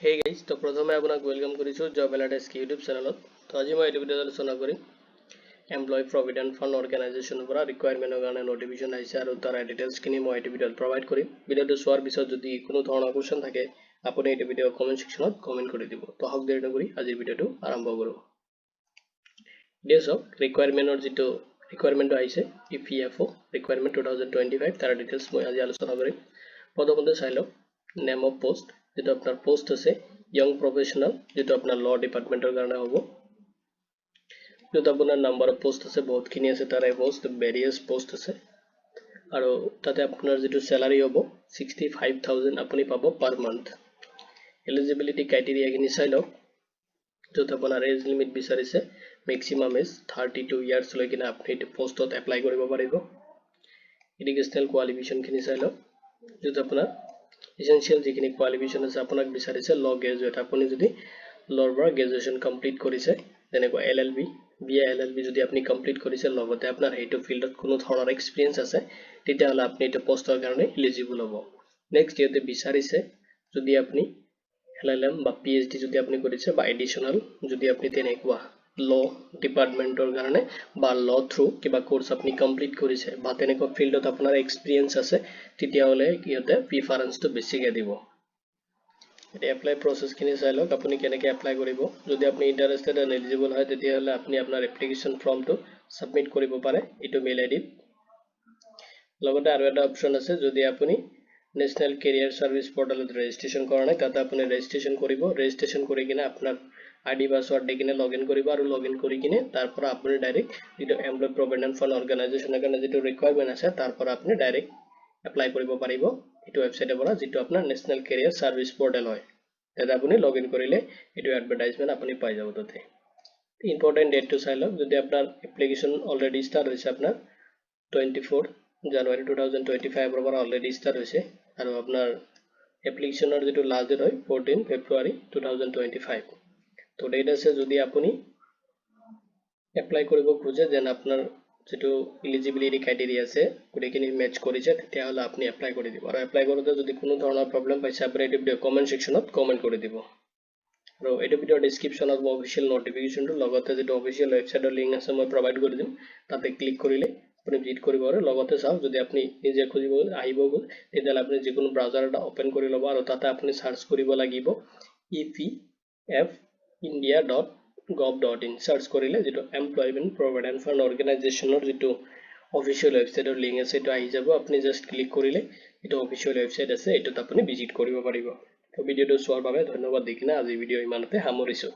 Hey guys, তো প্ৰথমে আপোনাক ওয়েলকাম কৰিছো জব এলাৰ্ট এছকে ইউটিউব চেনেলত। তো আজি মই এই ভিডিঅ'ত আলোচনা কৰিম এমপ্লয়ী প্ৰভিডেণ্ট ফাণ্ড অৰ্গেনাইজেশ্যনৰ পৰা ৰিকুৱাৰমেণ্টৰ কাৰণে নটিফিকেশ্যন আহিছে আৰু তাৰ ডিটেইলছখিনি মই এই ভিডিঅ'ত প্ৰভাইড কৰিম। ভিডিঅ'টো চোৱাৰ পিছত যদি কোনো ধৰণৰ কোৱেশ্চন থাকে আপুনি এই ভিডিঅ'ৰ কমেন্ট সেকশ্যনত কমেন্ট কৰি দিব। তো হক দেৰি নকৰি আজিৰ ভিডিঅ'টো আৰম্ভ কৰোঁ। ৰিকুৱাৰমেণ্টৰ যিটো ৰিকুৱাৰমেণ্ট আহিছে ইপিএফও ৰিকুৱাৰমেণ্ট 2025 তাৰ ডিটেইলছ মই আজি আলোচনা কৰিম। প্ৰথমতে চাই লওক নেম অফ পোষ্ট যেটো আপনার পোস্ট আছে ইয়ং প্রফেশনাল যেটো আপনার ল ডিপার্টমেন্টের কারণে হবো যেটো আপনার নাম্বার অফ পোস্ট আছে বহুতখিনি আছে তার পোস্ট ভেরিয়াস পোস্ট আছে আৰু তাতে আপনার যেটো স্যালারি হবো 65000 আপনি পাবো পার মান্থ এলিজিবিলিটি ক্রাইটেরিয়া খিনি চাই লওক যেটো আপনার এজ লিমিট বিচাৰিছে ম্যাক্সিমাম এজ 32 ইয়াৰ্স লৈকিনা আপনি এই পোস্টত এপ্লাই কৰিব পাৰিব এডুকেশনাল কোয়ালিফিকেশন খিনি চাই লওক যেটো আপনাৰ essential যিখিনি কোয়ালিফিকেশন আছে আপোনাক বিচাৰিছে ল গ্ৰেজুৱেট আপুনি যদি লৰ পৰা গ্ৰেজুৱেচন কমপ্লিট কৰিছে যেনেকৈ এলএলবি বিএ এলএলবি যদি আপুনি কমপ্লিট কৰিছে লগতে আপোনাৰ হেইটো ফিল্ডত কোনো ধৰণৰ এক্সপেৰিয়েন্স আছে তেতিয়া হলে আপুনি এটা পোষ্টৰ কাৰণে এলিজিবল হ'ব নেক্সট ইয়াতে বিচাৰিছে যদি আপুনি এলএলএম বা পিএইচডি যদি আপুনি কৰিছে বা এডিশনাল যদি আপুনি তেনেকুৱা ল ডিপাৰ্টমেন্টৰ কাৰণে বা ল থ্ৰু কিবা কোৰ্স আপুনি কমপ্লিট কৰিছে বা তেনেকুৱা ফিল্ডত আপোনাৰ এক্সপেৰিয়েন্স আছে তেতিয়া হলে ইয়াতে প্ৰিফাৰেন্সটো বেছিকৈ দিব এটা এপ্লাই প্ৰসেস খিনি চাই লওক আপুনি কেনেকৈ এপ্লাই কৰিব যদি আপুনি ইন্টাৰেস্টেড এণ্ড এলিজিবল হয় তেতিয়া হলে আপুনি আপোনাৰ এপ্লিকেশন ফৰ্মটো সাবমিট কৰিব পাৰে ইটো মেইল আইডি লগতে আৰু এটা অপচন আছে যদি আপুনি নেশনাল কেৰিয়াৰ সাৰ্ভিস পোৰ্টালত ৰেজিষ্ট্ৰেচন কৰা নাই তাতে আপুনি ৰেজিষ্ট্ৰেচন কৰিব ৰেজিষ্ট্ৰেচন কৰি কিনে আপোনাৰ আইডি পাসওয়াৰ্ড দি কিনে লগইন কৰিব আৰু লগইন কৰি কিনে তাৰ পৰা আপুনি ডাইৰেক্ট যেটো এমপ্লয়ী প্ৰভিডেণ্ট ফাণ্ড অৰ্গেনাইজেশ্যনৰ কাৰণে যেটো ৰিকুৱাৰমেণ্ট আছে তাৰ পৰা আপুনি ডাইৰেক্ট এপ্লাই কৰিব পাৰিব এটো ওয়েবসাইটৰ পৰা যেটো আপোনাৰ নেশনাল কেৰিয়াৰ সাৰ্ভিস পোৰ্টাল হয় তাতে আপুনি লগইন কৰিলে এটো এডভাৰটাইজমেন্ট আপুনি পাই যাব তাতে ইম্পৰ্টেন্ট ডেটটো চাই লওক যদি আপোনাৰ এপ্লিকেশন অলৰেডি ষ্টাৰ্ট হৈছে আপোনাৰ 24 জানুৱাৰী 2025 ৰ পৰা অলৰেডি ষ্টাৰ্ট হৈছে আৰু আপোনাৰ এপ্লিকেশনৰ যেটো লাষ্ট ডেট হয় 14 ফেব্ৰুৱাৰী 2025 তো ডেট আছে যদি আপুনি এপ্লাই কৰিব খোজে দেন আপোনাৰ যেটো এলিজিবিলিটি ক্ৰাইটেৰিয়া আছে গুটেখিনি মেচ কৰিছে তেতিয়া হলে আপুনি এপ্লাই কৰি দিব আৰু এপ্লাই কৰোতে যদি কোনো ধৰণৰ প্ৰবলেম পাইছে আপুনি এই ভিডিও কমেন্ট সেকশ্যনত কমেন্ট কৰি দিব আৰু এই ভিডিওৰ ডেসক্ৰিপচনত মই অফিশিয়াল নোটিফিকেশনটো লগতে যেটো অফিশিয়াল ওয়েবসাইটৰ লিংক আছে মই প্ৰভাইড কৰি দিম তাতে ক্লিক কৰিলে আপুনি ভিজিট কৰিব আৰু লগতে চাওক যদি আপুনি নিজে খুজিব আহিব তেতিয়া আপুনি যিকোনো ব্ৰাউজাৰ এটা ওপেন কৰি লব আৰু তাতে আপুনি সাৰ্চ কৰিব লাগিব epfindia.gov.in সাৰ্চ কৰিলে যেটো এমপ্লয়মেন্ট প্ৰভিডেণ্ট ফাণ্ড অৰ্গেনাইজেশ্যনৰ যেটো অফিশিয়াল ওয়েবসাইটৰ লিংক আছে এটো আহি যাব আপুনি জাস্ট ক্লিক কৰিলে এটো অফিশিয়াল ওয়েবসাইট আছে এটোত আপুনি ভিজিট কৰিব পাৰিব তো ভিডিওটো চোৱাৰ বাবে ধন্যবাদ দিকিনা আজি ভিডিও ইমানতে সামৰিছো